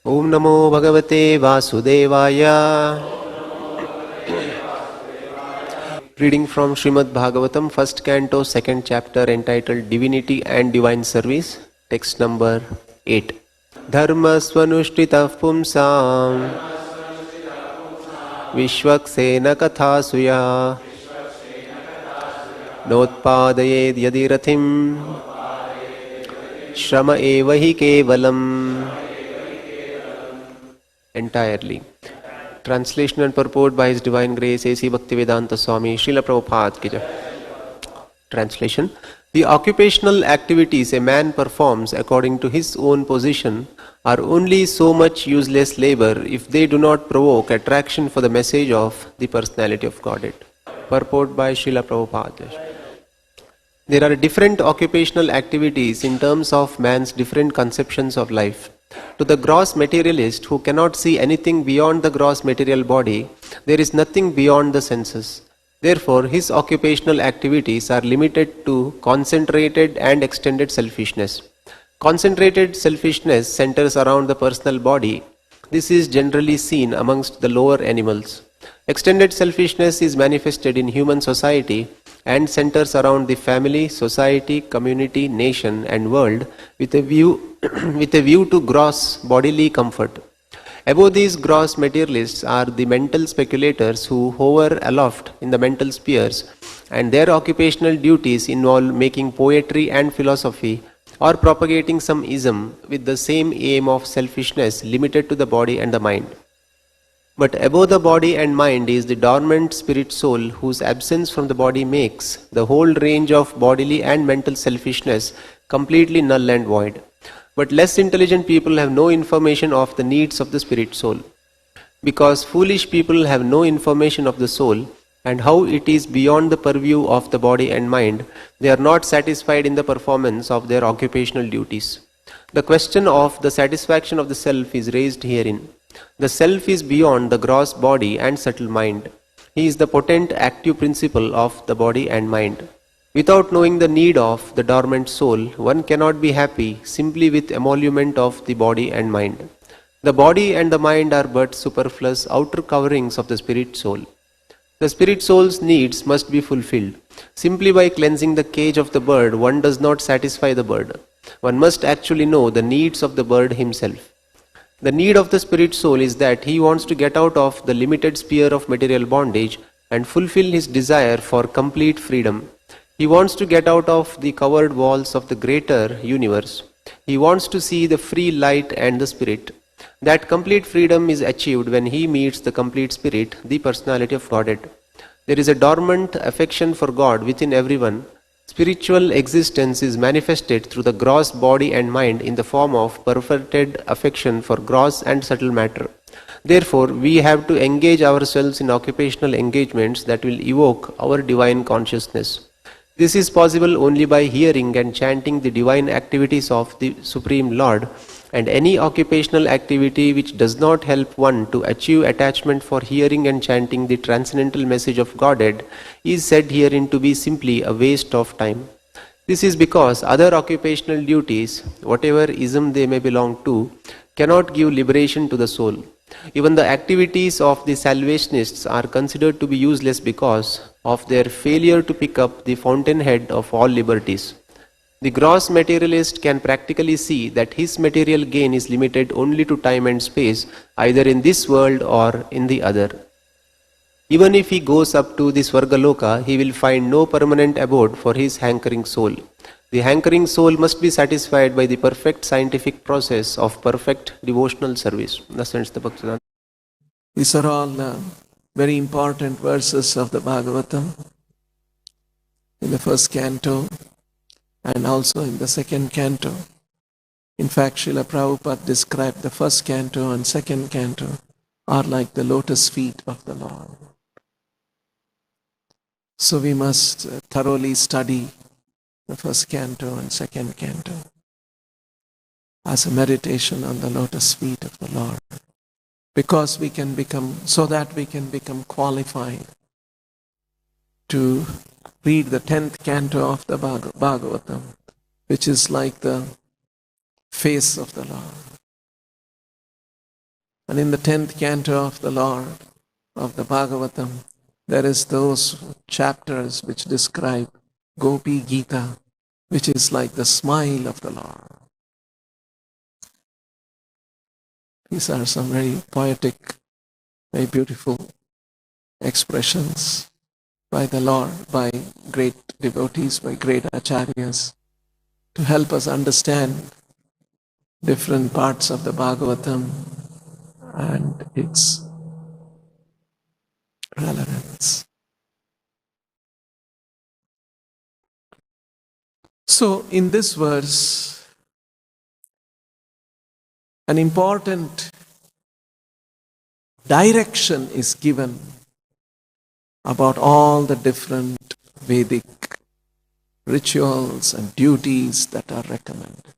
Om Namo Bhagavate Vasudevaya. Reading from Srimad Bhagavatam, first canto, second chapter, entitled Divinity and Divine Service, text number 8. Dharma svanushtita pumsam Vishwaksena kathasuya Notpadayed yadirathim Shrama eva hi kevalam. Entirely. Translation and purport by His Divine Grace A.C. Bhaktivedanta Swami, Srila Prabhupada ki jai. Translation. The occupational activities a man performs according to his own position are only so much useless labor if they do not provoke attraction for the message of the personality of Godhead. Purport by Srila Prabhupada. There are different occupational activities in terms of man's different conceptions of life. To the gross materialist who cannot see anything beyond the gross material body, there is nothing beyond the senses. Therefore, his occupational activities are limited to concentrated and extended selfishness. Concentrated selfishness centers around the personal body. This is generally seen amongst the lower animals. Extended selfishness is manifested in human society and centers around the family, society, community, nation and world with a view to gross bodily comfort. Above these gross materialists are the mental speculators who hover aloft in the mental spheres, and their occupational duties involve making poetry and philosophy or propagating some ism with the same aim of selfishness limited to the body and the mind. But above the body and mind is the dormant spirit soul whose absence from the body makes the whole range of bodily and mental selfishness completely null and void. But less intelligent people have no information of the needs of the spirit soul. Because foolish people have no information of the soul and how it is beyond the purview of the body and mind, they are not satisfied in the performance of their occupational duties. The question of the satisfaction of the self is raised herein. The self is beyond the gross body and subtle mind. He is the potent active principle of the body and mind. Without knowing the need of the dormant soul, one cannot be happy simply with emolument of the body and mind. The body and the mind are but superfluous outer coverings of the spirit soul. The spirit soul's needs must be fulfilled. Simply by cleansing the cage of the bird, one does not satisfy the bird. One must actually know the needs of the bird himself. The need of the spirit soul is that he wants to get out of the limited sphere of material bondage and fulfill his desire for complete freedom. He wants to get out of the covered walls of the greater universe. He wants to see the free light and the spirit. That complete freedom is achieved when he meets the complete spirit, the personality of Godhead. There is a dormant affection for God within everyone. Spiritual existence is manifested through the gross body and mind in the form of perfected affection for gross and subtle matter. Therefore, we have to engage ourselves in occupational engagements that will evoke our divine consciousness. This is possible only by hearing and chanting the divine activities of the Supreme Lord, and any occupational activity which does not help one to achieve attachment for hearing and chanting the transcendental message of Godhead is said herein to be simply a waste of time. This is because other occupational duties, whatever ism they may belong to, cannot give liberation to the soul. Even the activities of the Salvationists are considered to be useless because of their failure to pick up the fountainhead of all liberties. The gross materialist can practically see that his material gain is limited only to time and space, either in this world or in the other. Even if he goes up to the Swargaloka, he will find no permanent abode for his hankering soul. The hankering soul must be satisfied by the perfect scientific process of perfect devotional service. Thus ends the Bhaktivedanta. These are all very important verses of the Bhagavatam in the first canto and also in the second canto. In fact, Srila Prabhupada described the first canto and second canto are like the lotus feet of the Lord. So we must thoroughly study the first canto and second canto as a meditation on the lotus feet of the Lord, because so that we can become qualified to read the 10th canto of the Bhagavatam, which is like the face of the Lord. And in the 10th canto of the Lord, of the Bhagavatam, there is those chapters which describe Gopi Gita, which is like the smile of the Lord. These are some very poetic, very beautiful expressions by the Lord, by great devotees, by great acharyas, to help us understand different parts of the Bhagavatam and its relevance. So, in this verse, an important direction is given about all the different Vedic rituals and duties that are recommended.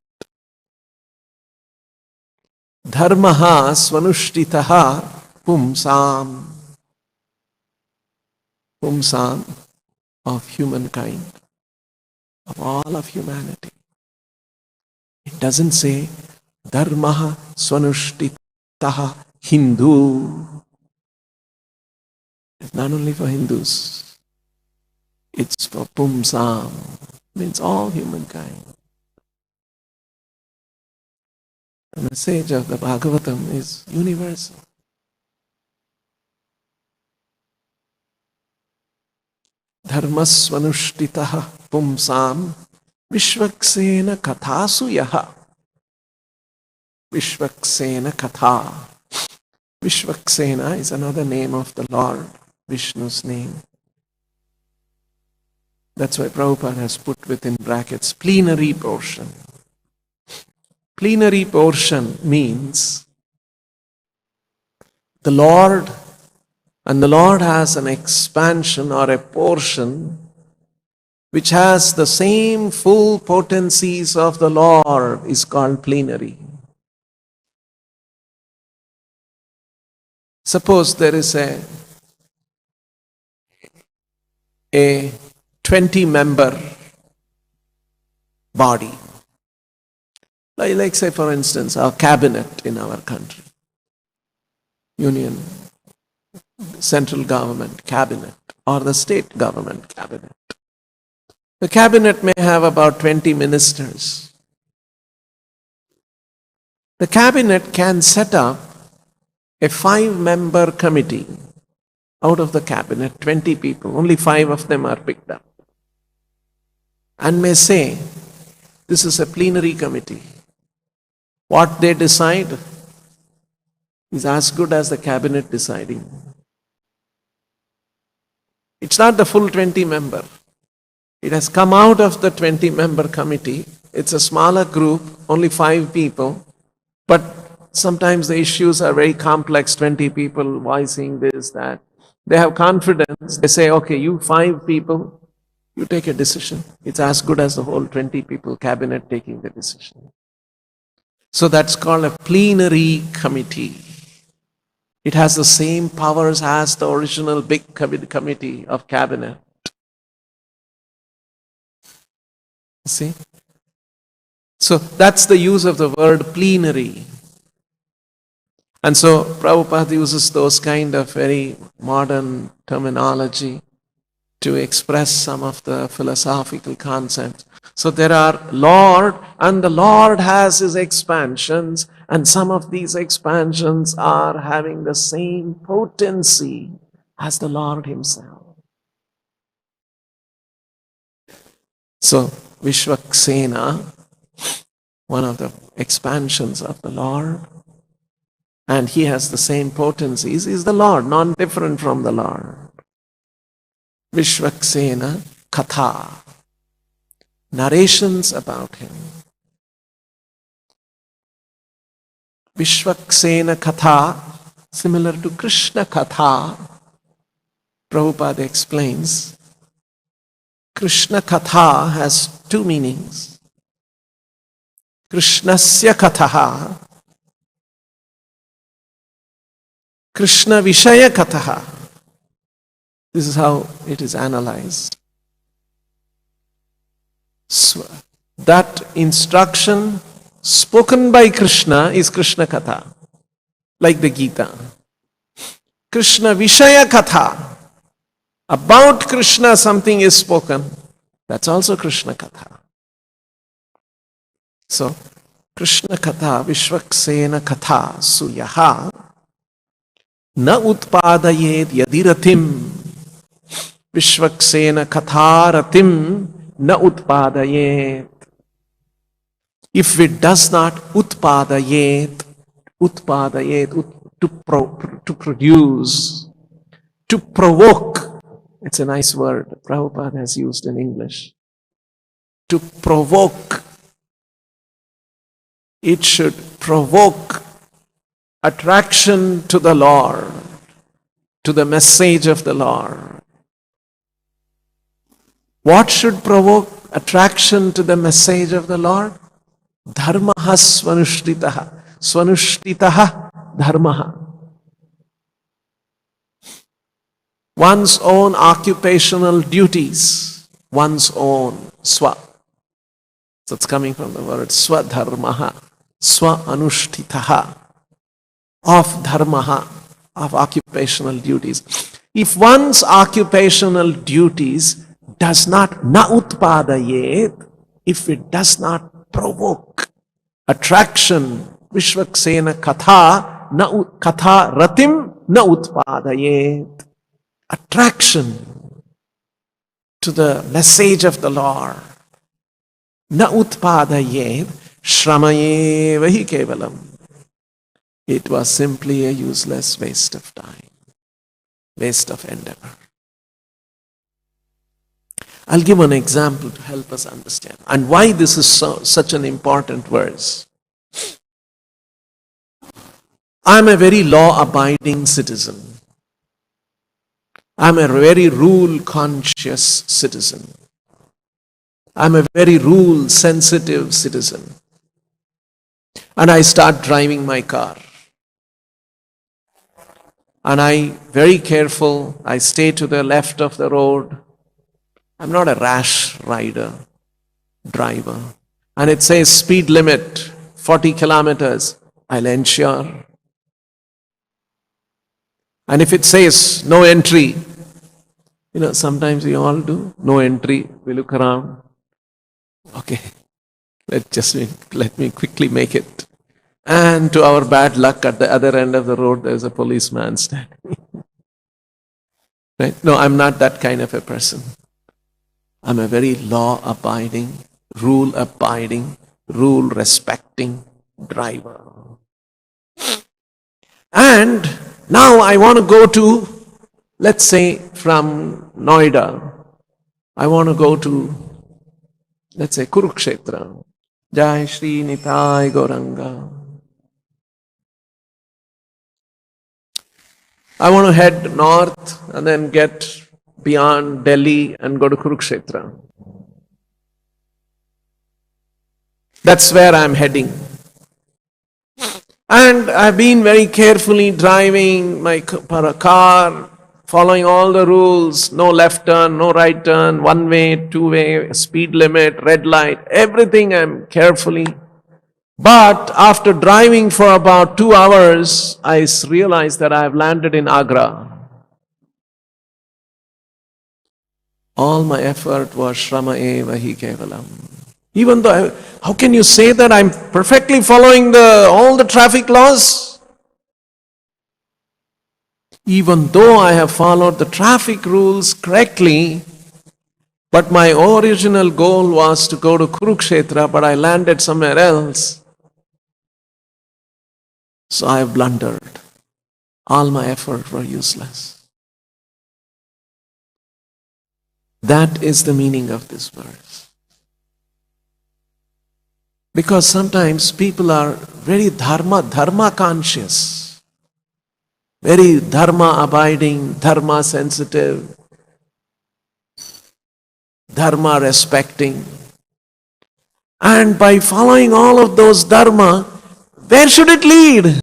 Dharmaha svanushtitaha pumsam. Pumsam of humankind, of all of humanity. It doesn't say Dharmaha svanushtitaha Hindu. It's not only for Hindus. It's for Pumsam. Means all humankind. The message of the Bhagavatam is universal. Dharmasvanushtitaha pumsam vishvaksena kathasu yaha. Vishvaksena katha. Vishvaksena is another name of the Lord, Vishnu's name. That's why Prabhupada has put within brackets plenary portion. Plenary portion means the Lord, and the Lord has an expansion or a portion which has the same full potencies of the Lord, is called plenary. Suppose there is a 20-member body. Like say for instance, our cabinet in our country. Union, central government cabinet, or the state government cabinet. The cabinet may have about 20 ministers. The cabinet can set up a 5-member committee. Out of the cabinet, 20 people, only 5 of them are picked up. And may say, this is a plenary committee. What they decide is as good as the cabinet deciding. It's not the full 20-member. It has come out of the 20-member committee. It's a smaller group, only 5 people. But sometimes the issues are very complex, 20 people voicing this, that. They have confidence. They say, okay, you 5 people, you take a decision. It's as good as the whole 20 people cabinet taking the decision. So that's called a plenary committee. It has the same powers as the original big committee of cabinet. See? So that's the use of the word plenary. And so Prabhupada uses those kind of very modern terminology to express some of the philosophical concepts. So there are Lord, and the Lord has his expansions, and some of these expansions are having the same potency as the Lord himself. So Vishvaksena, one of the expansions of the Lord, and he has the same potencies, is the Lord, not different from the Lord. Vishvaksena Katha, narrations about him. Vishvaksena Katha, similar to Krishna Katha, Prabhupada explains. Krishna Katha has 2 meanings. Krishnasya Katha, Krishna Vishaya Katha. This is how it is analyzed. So, that instruction spoken by Krishna is Krishna Katha. like the Gita. Krishna Vishaya Katha. About Krishna something is spoken. That's also Krishna Katha. So, Krishna Katha, Vishwaksena Katha, Suyaha, Na Utpadayet Yadiratim. Vishwaksena Katharatim, Na Utpadayet. If it does not utpadayet, to produce, to provoke, it's a nice word Prabhupada has used in English. To provoke, it should provoke attraction to the Lord, to the message of the Lord. What should provoke attraction to the message of the Lord? Dharmaha svanushtitaha. Svanushtitaha dharmaha. One's own occupational duties, one's own swa. So it's coming from the word swadharmaha, swa anushtitaha, of dharmaha, of occupational duties. If one's occupational duties does not na utpadayet, if it does not provoke attraction, Vishwaksena Katha, Katha Ratim na utpadayet, attraction to the message of the Lord, na utpadayet, shramayeva hi kevalam. It was simply a useless waste of time, waste of endeavor. I'll give an example to help us understand and why this is such an important verse. I'm a very law-abiding citizen. I'm a very rule-conscious citizen. I'm a very rule-sensitive citizen. And I start driving my car. And very careful, I stay to the left of the road. I'm not a rash driver. And it says speed limit 40 kilometers. I'll ensure. And if it says no entry, sometimes we all do, no entry, we look around. Okay, let me quickly make it. And to our bad luck, at the other end of the road, there's a policeman standing. Right? No, I'm not that kind of a person. I'm a very law-abiding, rule-abiding, rule-respecting driver. And now I want to go to, let's say from Noida, I want to go to, let's say Kurukshetra. Jai Shri Nitai Gauranga. I want to head north and then get beyond Delhi and go to Kurukshetra. That's where I'm heading. And I've been very carefully driving my car, following all the rules, no left turn, no right turn, one way, two way, speed limit, red light, everything I'm carefully. But after driving for about 2 hours, I realized that I've landed in Agra. All my effort was Shrama eva hi kevalam. Even though, how can you say that I'm perfectly following all the traffic laws? Even though I have followed the traffic rules correctly, but my original goal was to go to Kurukshetra, but I landed somewhere else. So I have blundered. All my effort were useless. That is the meaning of this verse. Because sometimes people are very dharma conscious, very dharma abiding, dharma sensitive, dharma respecting. And by following all of those dharma, where should it lead?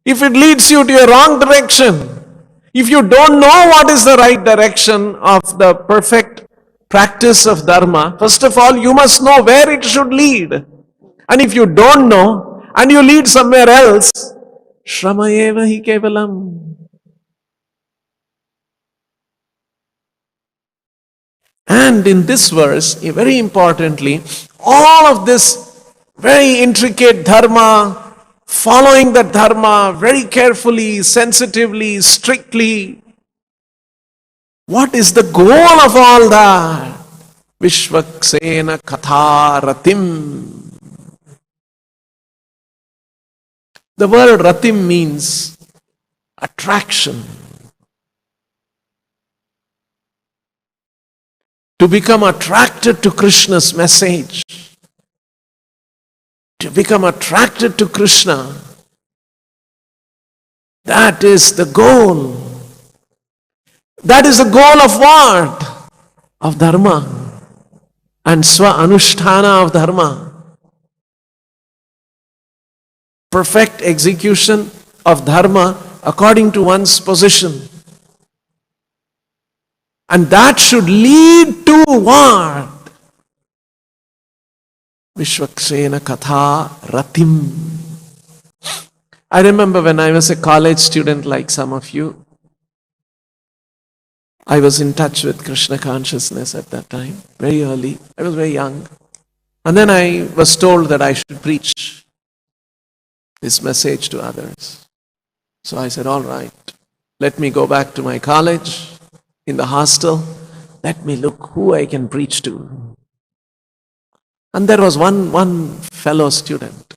If it leads you to a wrong direction, if you don't know what is the right direction of the perfect practice of dharma, first of all, you must know where it should lead. And if you don't know, and you lead somewhere else, Shrama eva hi kevalam. And in this verse, very importantly, all of this very intricate dharma, following that dharma very carefully, sensitively, strictly. What is the goal of all that? Vishvaksena katha ratim. The word ratim means attraction. To become attracted to Krishna's message. To become attracted to Krishna. That is the goal. That is the goal of what? Of Dharma. And Swa-anusthana of Dharma. Perfect execution of Dharma according to one's position. And that should lead to what? Vishvaksena katha ratim. I remember when I was a college student like some of you, I was in touch with Krishna consciousness at that time, very early. I was very young. And then I was told that I should preach this message to others. So I said, all right, let me go back to my college, in the hostel, let me look who I can preach to. And there was one fellow student.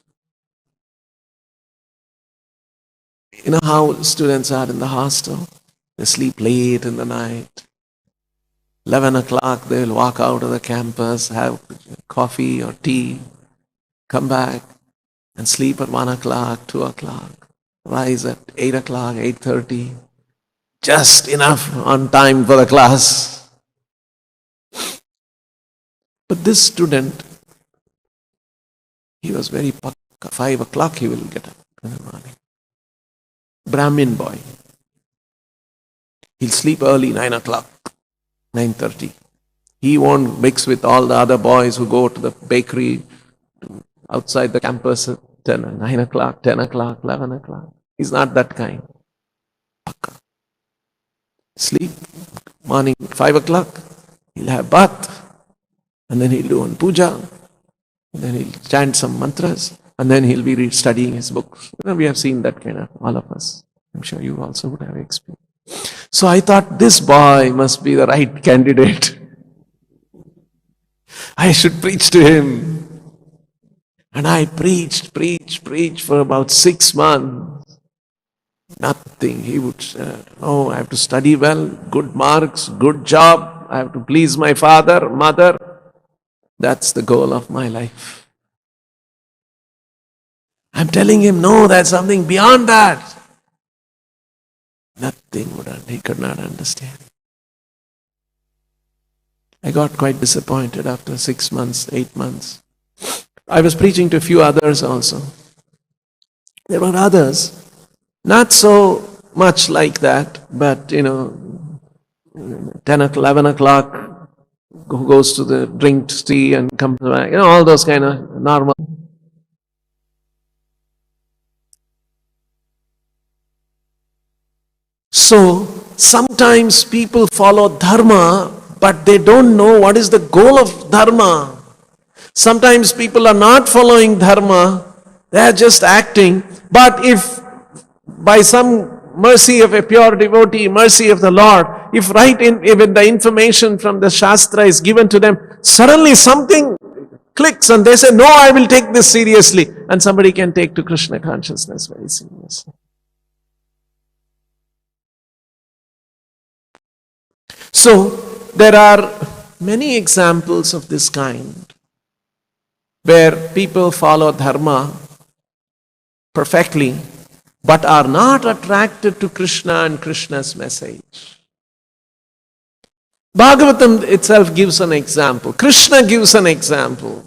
You know how students are in the hostel? They sleep late in the night. 11 o'clock, they will walk out of the campus, have coffee or tea, come back and sleep at 1 o'clock, 2 o'clock, rise at 8 o'clock, 8:30, just enough on time for the class. But this student, he was very pakka. 5 o'clock he will get up in the morning. Brahmin boy. He'll sleep early, 9 o'clock, 9:30. He won't mix with all the other boys who go to the bakery outside the campus at 9 o'clock, 10 o'clock, 11 o'clock. He's not that kind. Pakka. Sleep, morning 5 o'clock, he'll have bath, and then he'll do one puja, and then he'll chant some mantras, and then he'll be studying his books. You know, we have seen that kind of, all of us. I'm sure you also would have experienced. So I thought, this boy must be the right candidate. I should preach to him. And I preached for about 6 months. Nothing. He would say, oh, I have to study well, good marks, good job. I have to please my father, mother. That's the goal of my life. I'm telling him, no, there's something beyond that. Nothing he could not understand. I got quite disappointed after 6 months, 8 months. I was preaching to a few others also. There were others, not so much like that, but 10 o'clock, 11 o'clock, who goes to the drinks tea and comes back, all those kind of normal. So, sometimes people follow Dharma, but they don't know what is the goal of Dharma. Sometimes people are not following Dharma, they are just acting. But if by some mercy of a pure devotee, mercy of the Lord, if even the information from the Shastra is given to them, suddenly something clicks and they say, no, I will take this seriously. And somebody can take to Krishna consciousness very seriously. So, there are many examples of this kind, where people follow Dharma perfectly, but are not attracted to Krishna and Krishna's message. Bhagavatam itself gives an example. Krishna gives an example.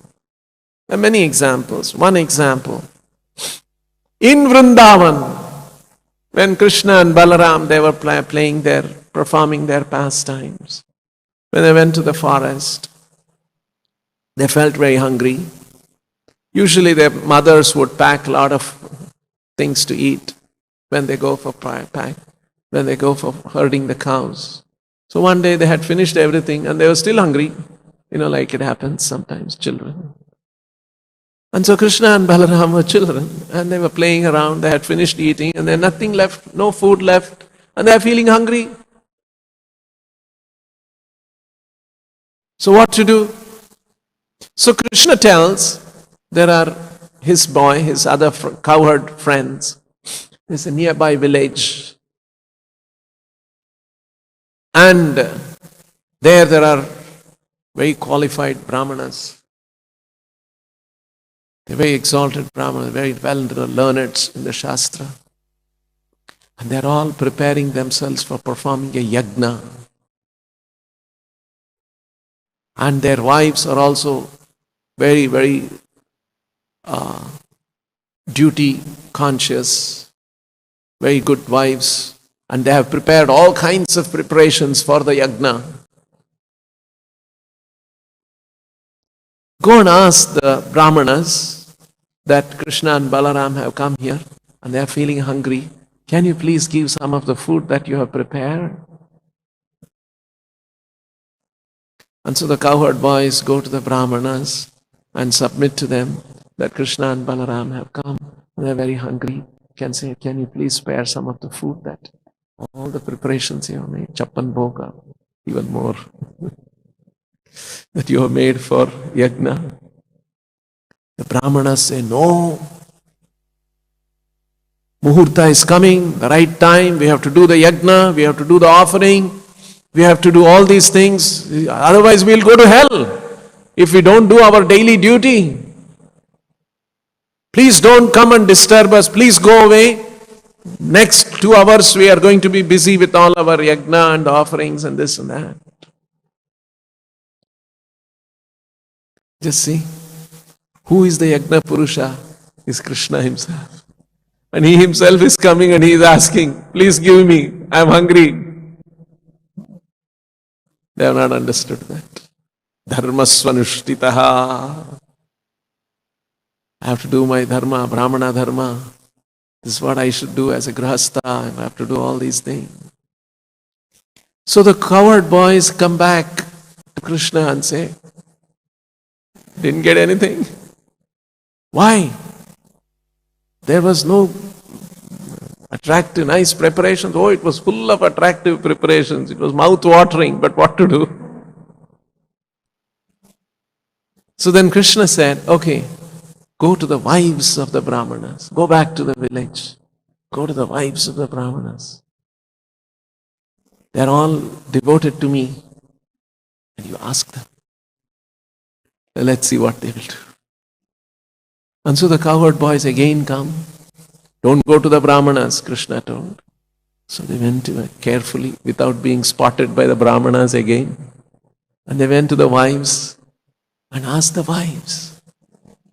There are many examples. One example. In Vrindavan, when Krishna and Balaram, they were performing their pastimes. When they went to the forest, they felt very hungry. Usually their mothers would pack a lot of things to eat. when they go for when they go for herding the cows. So one day they had finished everything and they were still hungry. Like it happens sometimes, children. And so Krishna and Balaram were children and they were playing around. They had finished eating and there nothing left, no food left, and they are feeling hungry. So what to do? So Krishna tells, there are his boy, his other cowherd friends. There's a nearby village. And there are very qualified brahmanas. They're very exalted brahmanas, very well learned in the Shastra. And they're all preparing themselves for performing a yajna. And their wives are also very, very duty conscious, very good wives. And they have prepared all kinds of preparations for the yajna. Go and ask the brahmanas that Krishna and Balaram have come here and they are feeling hungry. Can you please give some of the food that you have prepared? And so the cowherd boys go to the brahmanas and submit to them that Krishna and Balaram have come and they are very hungry. Can say, can you please spare some of the food that all the preparations you have made, chappan bhoga, even more, that you have made for yajna. The brahmanas say, no. Muhurta is coming, the right time, we have to do the yajna, we have to do the offering, we have to do all these things, otherwise we'll go to hell if we don't do our daily duty. Please don't come and disturb us, please go away. Next 2 hours we are going to be busy with all our yajna and offerings and this and that. Just see, who is the yajna purusha? Is Krishna himself. And he himself is coming and he is asking, please give me, I am hungry. They have not understood that. Dharma svanushtitaha. I have to do my dharma, brahmana dharma. This is what I should do as a grihastha. I have to do all these things. So the cowherd boys come back to Krishna and say, didn't get anything. Why? There was no attractive, nice preparations. Oh, it was full of attractive preparations. It was mouth-watering, but what to do? So then Krishna said, okay, go to the wives of the brahmanas. Go back to the village. Go to the wives of the brahmanas. They're all devoted to me. And you ask them. Let's see what they will do. And so the cowherd boys again come. Don't go to the brahmanas, Krishna told. So they went carefully, without being spotted by the brahmanas again. And they went to the wives and asked the wives,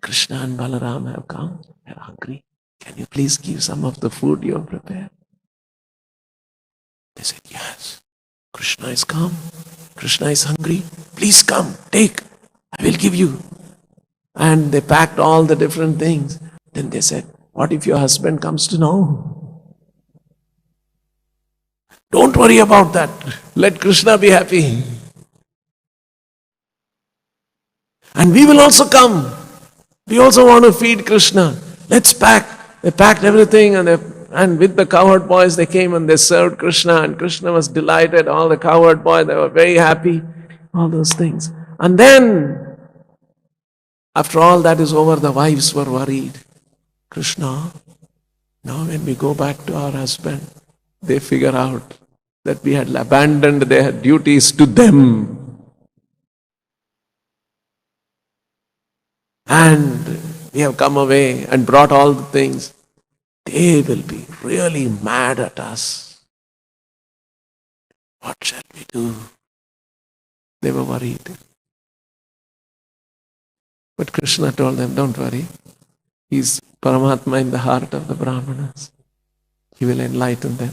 Krishna and Balaram have come, they are hungry. Can you please give some of the food you have prepared? They said, yes. Krishna is come. Krishna is hungry. Please come, take. I will give you. And they packed all the different things. Then they said, what if your husband comes to know? Don't worry about that. Let Krishna be happy. And we will also come. We also want to feed Krishna. Let's pack. They packed everything and with the cowherd boys they came and they served Krishna and Krishna was delighted. All the cowherd boys, they were very happy. All those things. And then after all that is over, the wives were worried. Krishna, now when we go back to our husband, they figure out that we had abandoned their duties to them. And we have come away and brought all the things. They will be really mad at us. What shall we do? They were worried. But Krishna told them, don't worry. He's Paramatma in the heart of the Brahmanas. He will enlighten them.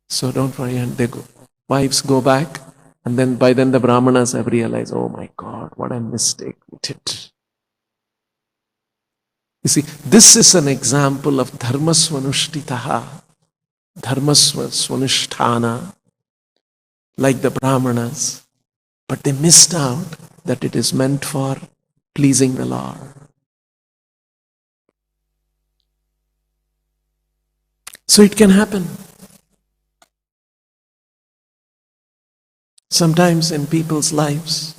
So don't worry. And they go. Wives go back. And then by then the Brahmanas have realized, oh my God, what a mistake we did. You see, this is an example of Dharma svanushtitaha. Dharma swanusthana, like the Brahmanas, but they missed out that it is meant for pleasing the Lord. So it can happen. Sometimes in people's lives,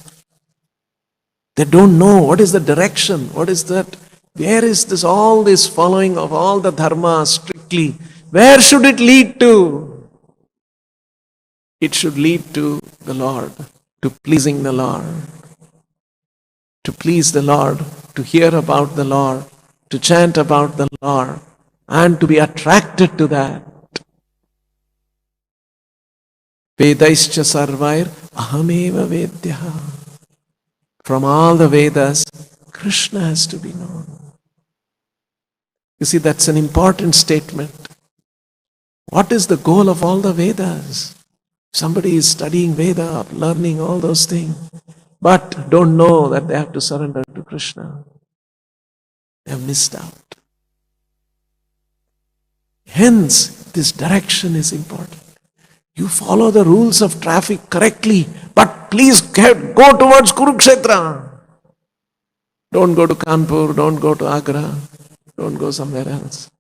they don't know what is the direction, what is that, where is this, all this following of all the dharma strictly, where should it lead to? It should lead to the Lord, to pleasing the Lord, to please the Lord, to hear about the Lord, to chant about the Lord, and to be attracted to that. Vedaischa sarvair ahameva vedyaha. From all the Vedas, Krishna has to be known. You see, that's an important statement. What is the goal of all the Vedas? Somebody is studying Veda, learning all those things, but don't know that they have to surrender to Krishna. They have missed out. Hence, this direction is important. You follow the rules of traffic correctly, but please go towards Kurukshetra. Don't go to Kanpur, don't go to Agra, don't go somewhere else.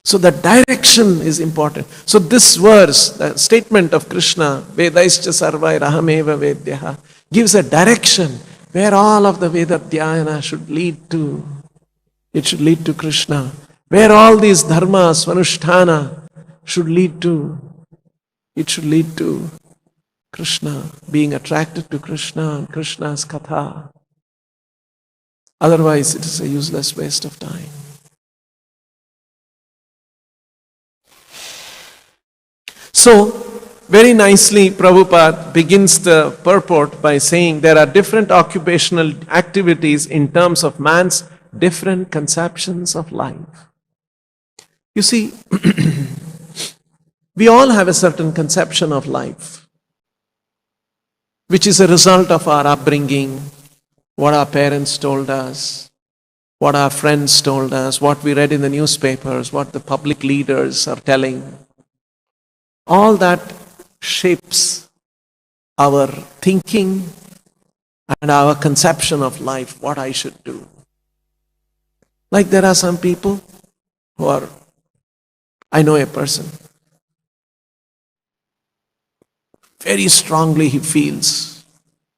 So the direction is important. So this verse, the statement of Krishna, Vedaischa sarvai rahameva vedyaha, gives a direction where all of the Veda dhyana should lead to. It should lead to Krishna. Where all these dharmas, svanusthana should lead to. It should lead to Krishna, being attracted to Krishna and Krishna's katha. Otherwise, it is a useless waste of time. So, very nicely, Prabhupada begins the purport by saying there are different occupational activities in terms of man's different conceptions of life. You see, we all have a certain conception of life, which is a result of our upbringing, what our parents told us, what our friends told us, what we read in the newspapers, what the public leaders are telling. All that shapes our thinking and our conception of life, what I should do. Like there are some people who are, I know a person, very strongly he feels,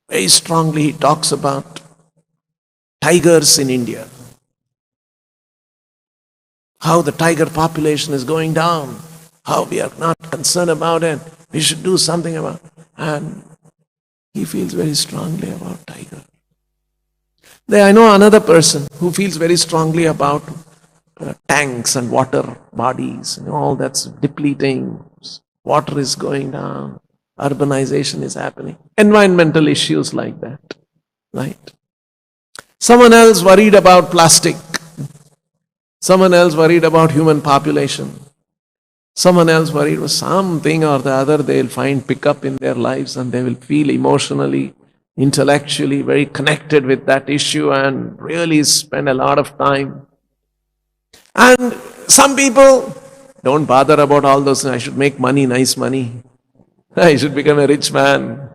very strongly he talks about tigers in India. How the tiger population is going down, how we are not concerned about it, we should do something about it. And he feels very strongly about tiger. Then I know another person who feels very strongly about tanks and water bodies, and all that's depleting, water is going down, urbanization is happening, environmental issues like that, right? Someone else worried about plastic, someone else worried about human population, someone else worried with something or the other they'll find pick up in their lives and they will feel emotionally, intellectually very connected with that issue and really spend a lot of time. And some people don't bother about all those. I should make money, nice money. I should become a rich man.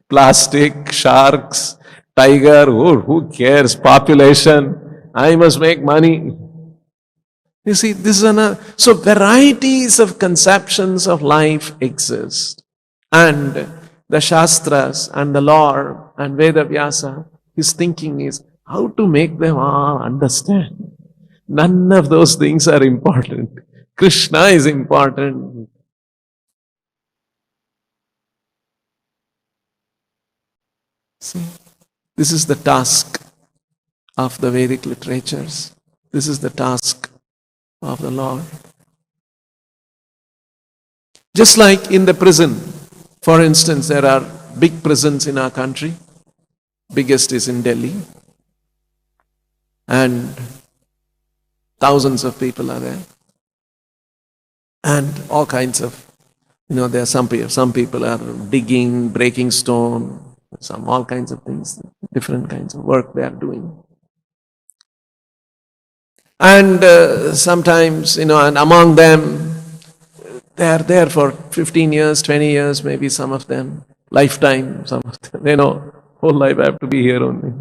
Plastic, sharks, tiger, who cares? Population. I must make money. You see, this is another. So varieties of conceptions of life exist. And the Shastras and the Lord and Veda Vyasa, his thinking is how to make them all understand. None of those things are important. Krishna is important. See, this is the task of the Vedic literatures. This is the task of the Lord. Just like in the prison, for instance, there are big prisons in our country. Biggest is in Delhi. And thousands of people are there. And all kinds of, there are some people are digging, breaking stone, all kinds of things, different kinds of work they are doing. And sometimes, and among them, they are there for 15 years, 20 years, maybe some of them, lifetime, some of them, whole life I have to be here only.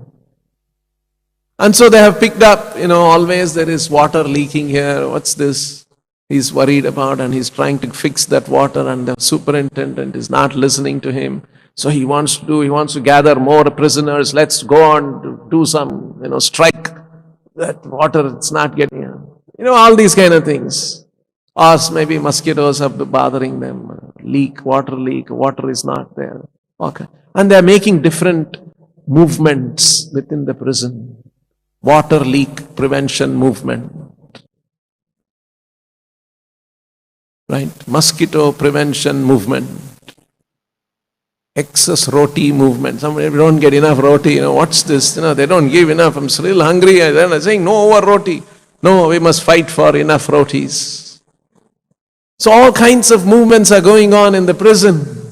And so they have picked up, always there is water leaking here, what's this? He's worried about, and he's trying to fix that water, and the superintendent is not listening to him. So he wants to gather more prisoners, let's go on, do some, strike that water, it's not getting out. All these kind of things. Or maybe mosquitoes are bothering them, water is not there. Okay. And they're making different movements within the prison. Water leak prevention movement. Right? Mosquito prevention movement. Excess roti movement. Somebody don't get enough roti, what's this? They don't give enough. I'm still hungry. They're saying no over roti. No, we must fight for enough rotis. So all kinds of movements are going on in the prison.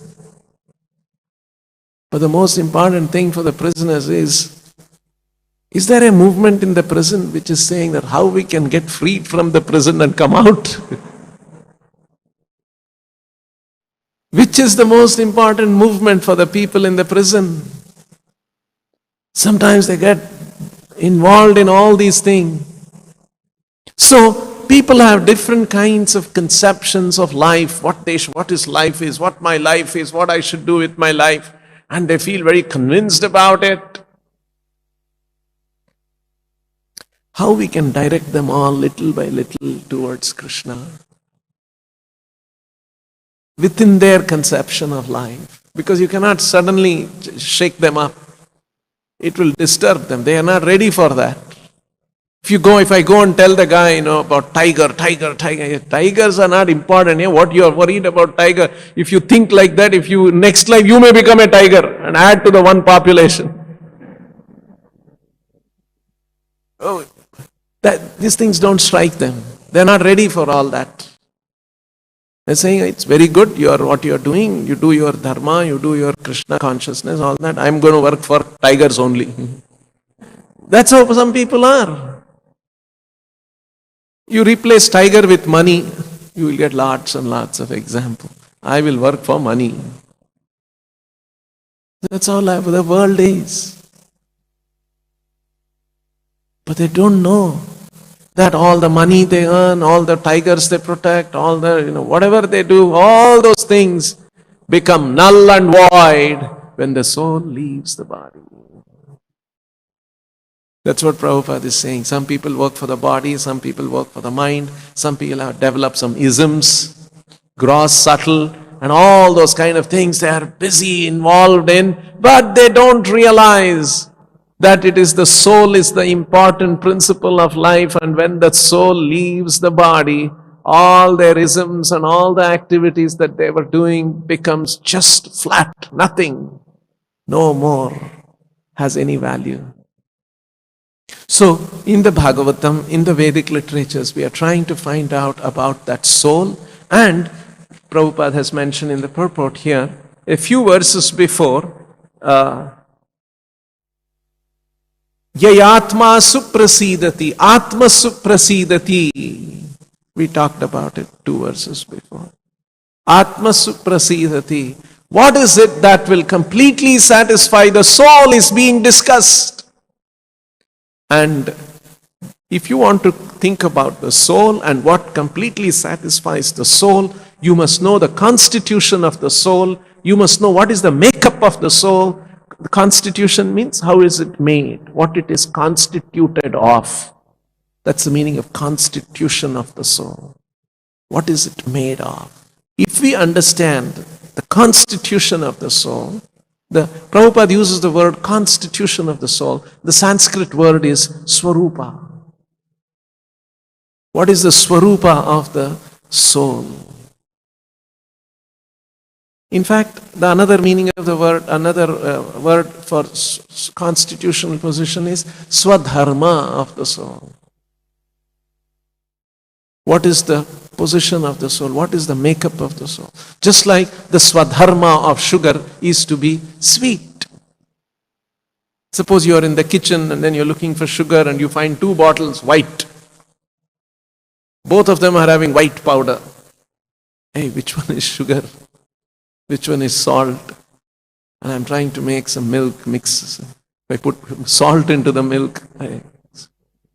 But the most important thing for the prisoners is there a movement in the prison which is saying that how we can get freed from the prison and come out? Which is the most important movement for the people in the prison? Sometimes they get involved in all these things. So people have different kinds of conceptions of life, what is life is, what my life is, what I should do with my life, and they feel very convinced about it. How we can direct them all little by little towards Krishna within their conception of life, because you cannot suddenly shake them up. It will disturb them. They are not ready for that. If I go and tell the guy, about tiger, tigers are not important. What you are worried about tiger? If you think like that, next life you may become a tiger and add to the one population. These things don't strike them. They're not ready for all that. They're saying it's very good, what you're doing, you do your Dharma, you do your Krishna consciousness, all that. I'm going to work for tigers only. That's how some people are. You replace tiger with money, you will get lots and lots of examples. I will work for money. That's how the world is. But they don't know that all the money they earn, all the tigers they protect, all the, whatever they do, all those things become null and void when the soul leaves the body. That's what Prabhupada is saying. Some people work for the body, some people work for the mind, some people have developed some isms, gross, subtle, and all those kind of things they are busy involved in, but they don't realize that it is the soul is the important principle of life, and when the soul leaves the body, all their isms and all the activities that they were doing becomes just flat, nothing, no more has any value. So, in the Bhagavatam, in the Vedic literatures, we are trying to find out about that soul, and Prabhupada has mentioned in the purport here, a few verses before, Yayatma suprasidati, Atma suprasidati. We talked about it 2 verses before. Atma suprasidati. What is it that will completely satisfy the soul is being discussed. And if you want to think about the soul and what completely satisfies the soul, you must know the constitution of the soul. You must know what is the makeup of the soul. The constitution means how is it made, what it is constituted of. That's the meaning of constitution of the soul. What is it made of? If we understand the constitution of the soul, the Prabhupada uses the word constitution of the soul. The Sanskrit word is swarupa. What is the swarupa of the soul? In fact, the another meaning of the word, another word for constitutional position is swadharma of the soul. What is the position of the soul? What is the makeup of the soul? Just like the swadharma of sugar is to be sweet. Suppose you are in the kitchen and then you're looking for sugar and you find 2 bottles white. Both of them are having white powder. Hey, which one is sugar? Which one is salt? And I'm trying to make some milk mix. If I put salt into the milk, it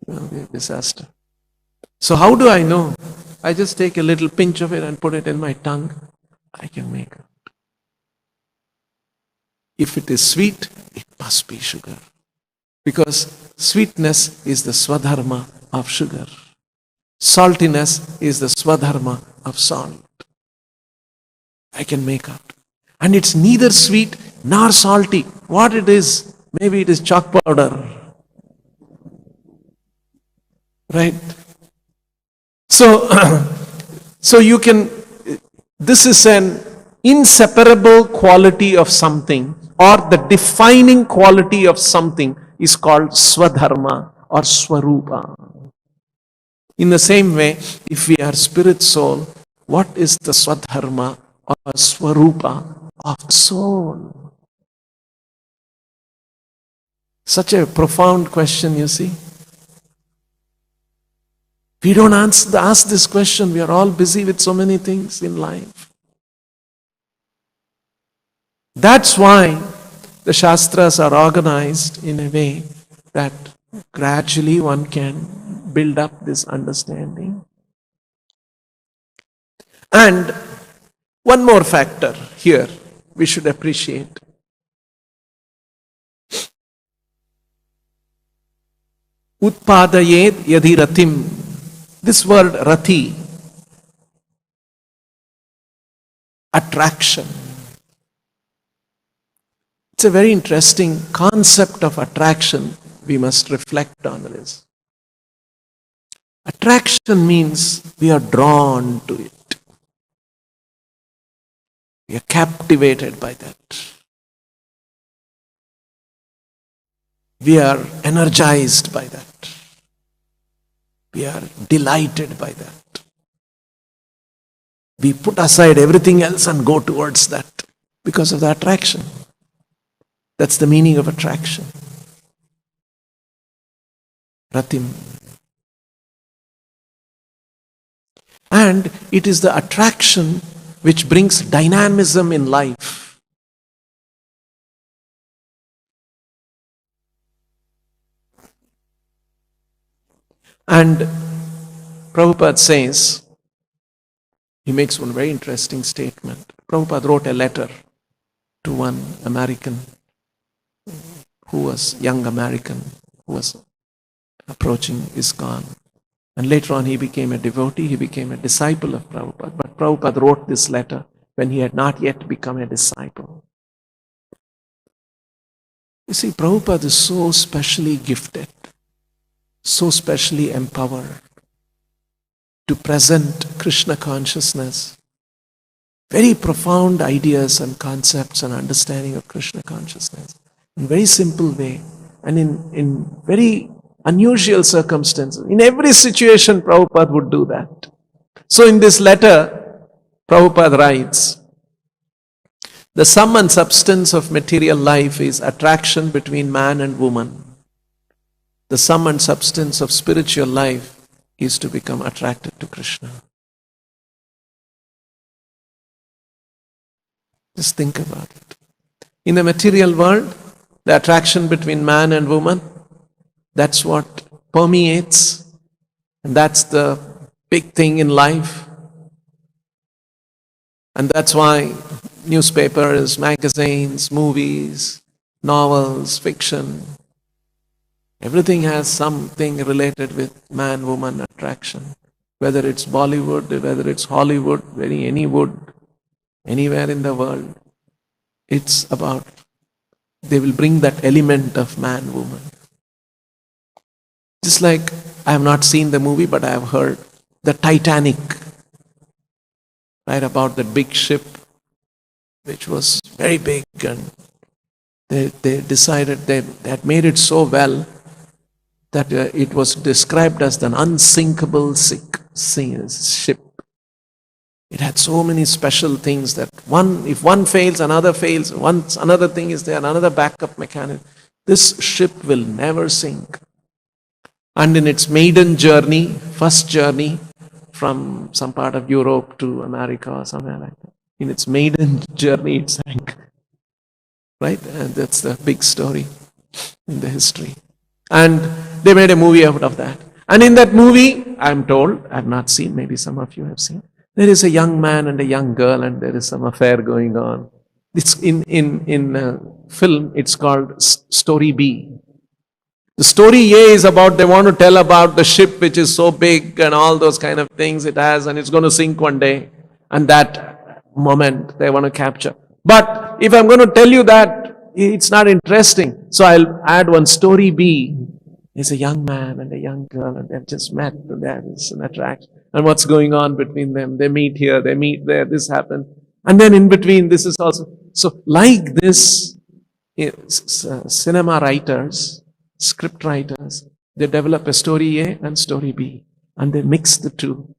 will be a disaster. So how do I know? I just take a little pinch of it and put it in my tongue. I can make it. If it is sweet, it must be sugar. Because sweetness is the swadharma of sugar. Saltiness is the swadharma of salt. I can make out. And it's neither sweet nor salty. What it is, maybe it is chalk powder. Right? So you can, this is an inseparable quality of something, or the defining quality of something is called swadharma or swarupa. In the same way, if we are spirit soul, what is the swadharma or swarupa of soul? Such a profound question, you see. We don't ask this question. We are all busy with so many things in life. That's why the Shastras are organized in a way that gradually one can build up this understanding. And one more factor here we should appreciate. Utpadayet yadi ratim. This word rati, attraction. It's a very interesting concept of attraction. We must reflect on this. Attraction means we are drawn to it. We are captivated by that. We are energized by that. We are delighted by that. We put aside everything else and go towards that because of the attraction. That's the meaning of attraction. Ratim. And it is the attraction which brings dynamism in life. And Prabhupada says, he makes one very interesting statement. Prabhupada wrote a letter to one American who was young American, who was approaching ISKCON. And later on he became a devotee, he became a disciple of Prabhupada. But Prabhupada wrote this letter when he had not yet become a disciple. You see, Prabhupada is so specially gifted, so specially empowered to present Krishna consciousness, very profound ideas and concepts and understanding of Krishna consciousness in very simple way and in very unusual circumstances. In every situation, Prabhupada would do that. So in this letter, Prabhupada writes, the sum and substance of material life is attraction between man and woman. The sum and substance of spiritual life is to become attracted to Krishna. Just think about it. In the material world, the attraction between man and woman, that's what permeates, and that's the big thing in life. And that's why newspapers, magazines, movies, novels, fiction, everything has something related with man-woman attraction. Whether it's Bollywood, whether it's Hollywood, any wood, anywhere in the world, it's about, they will bring that element of man-woman. Just like, I have not seen the movie, but I have heard the Titanic, right, about the big ship, which was very big, and they decided they had made it so well that it was described as an unsinkable ship. It had so many special things that if one fails, another fails. Once another thing is there, another backup mechanism. This ship will never sink. And in its maiden journey, first journey, from some part of Europe to America or somewhere like that. In its maiden journey, it sank. Right? And that's the big story in the history. And they made a movie out of that. And in that movie, I'm told, I've not seen, maybe some of you have seen, there is a young man and a young girl and there is some affair going on. It's in film, it's called Story B. The story A is about, they want to tell about the ship which is so big and all those kind of things it has and it's going to sink one day. And that moment they want to capture. But if I'm going to tell you that, it's not interesting. So I'll add one story B. There's a young man and a young girl and they've just met and there is an attraction. And what's going on between them? They meet here, they meet there, this happens. And then in between, this is also. So like this, cinema writers, script writers, they develop a story A and story B. And they mix the two.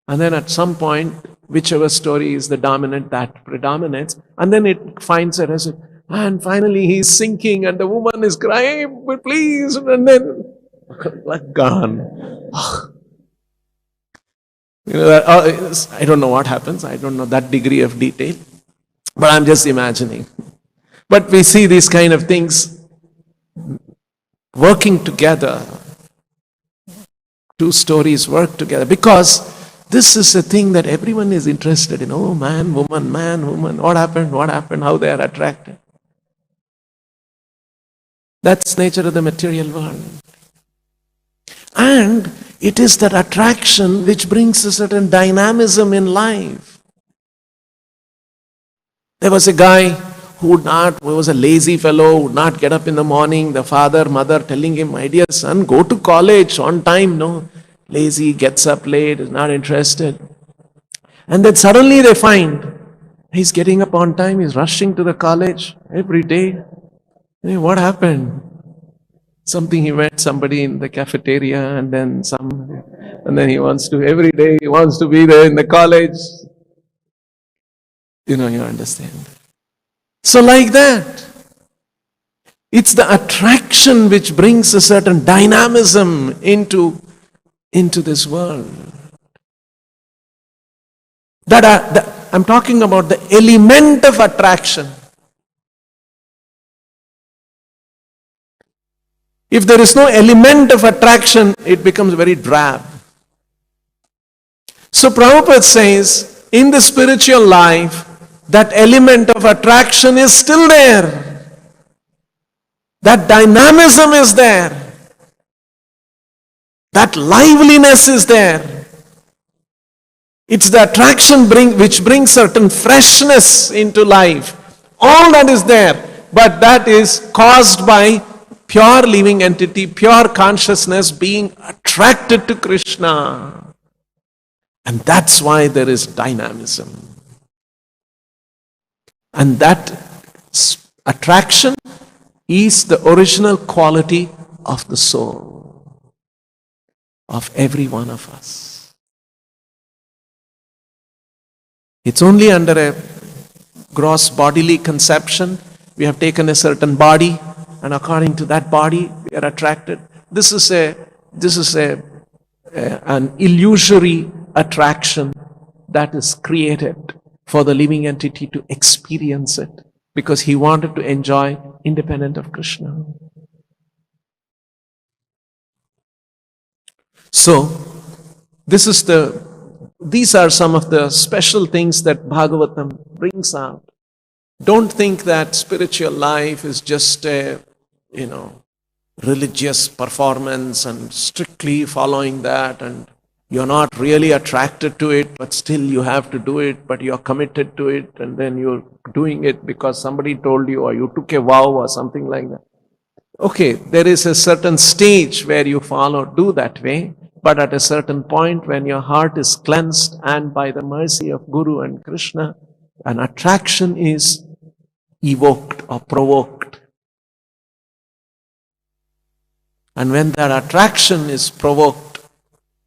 And then at some point, whichever story is the dominant, that predominates. And then it finds a result. And finally he's sinking and the woman is crying, please. And then, like gone. I don't know what happens. I don't know that degree of detail. But I'm just imagining. But we see these kind of things working together. Two stories work together. Because this is a thing that everyone is interested in. Oh, man, woman. What happened, how they are attracted. That's nature of the material world. And it is that attraction which brings a certain dynamism in life. There was a guy who was a lazy fellow, would not get up in the morning. The father, mother telling him, my dear son, go to college on time. No, lazy, gets up late, is not interested. And then suddenly they find he's getting up on time, he's rushing to the college every day. Hey, what happened? He met somebody in the cafeteria and then every day he wants to be there in the college. You understand. So like that, it's the attraction which brings a certain dynamism into this world. I'm talking about the element of attraction. If there is no element of attraction, it becomes very drab. So Prabhupada says, in the spiritual life, that element of attraction is still there. That dynamism is there. That liveliness is there. It's the attraction which brings certain freshness into life. All that is there, but that is caused by pure living entity, pure consciousness being attracted to Krishna. And that's why there is dynamism. And that attraction is the original quality of the soul of every one of us. It's only under a gross bodily conception. We have taken a certain body, and according to that body, we are attracted. This is an illusory attraction that is created for the living entity to experience it, because he wanted to enjoy independent of Krishna. So, these are some of the special things that Bhagavatam brings out. Don't think that spiritual life is just a, religious performance and strictly following that, and you're not really attracted to it, but still you have to do it, but you're committed to it, and then you're doing it because somebody told you, or you took a vow or something like that. Okay, there is a certain stage where you do that way, but at a certain point when your heart is cleansed and by the mercy of Guru and Krishna, an attraction is evoked or provoked. And when that attraction is provoked,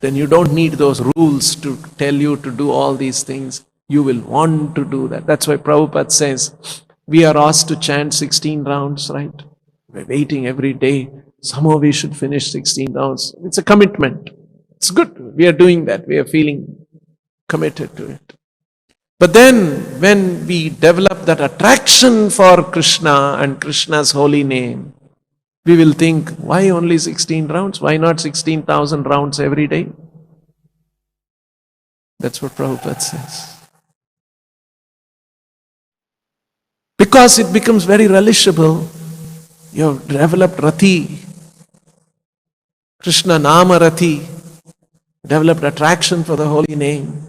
then you don't need those rules to tell you to do all these things. You will want to do that. That's why Prabhupada says, we are asked to chant 16 rounds, right? We're waiting every day. Somehow we should finish 16 rounds. It's a commitment. It's good. We are doing that. We are feeling committed to it. But then, when we develop that attraction for Krishna and Krishna's holy name, we will think, why only 16 rounds? Why not 16,000 rounds every day? That's what Prabhupada says. Because it becomes very relishable. You have developed Rati, Krishna Nama Rati, developed attraction for the holy name.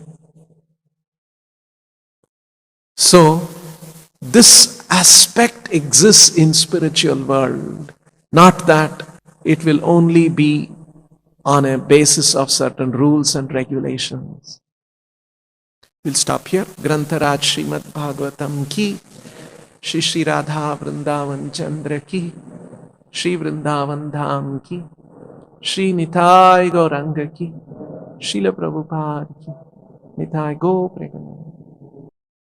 So, this aspect exists in spiritual world. Not that it will only be on a basis of certain rules and regulations. We'll stop here. Grantharaj Srimad Bhagavatam ki, Shri Shri Radha Vrindavan Chandra ki, Shri Vrindavan Dham ki, Shri Nitai Gauranga ki, Srila Prabhupada ki, Nitai Go Pregan.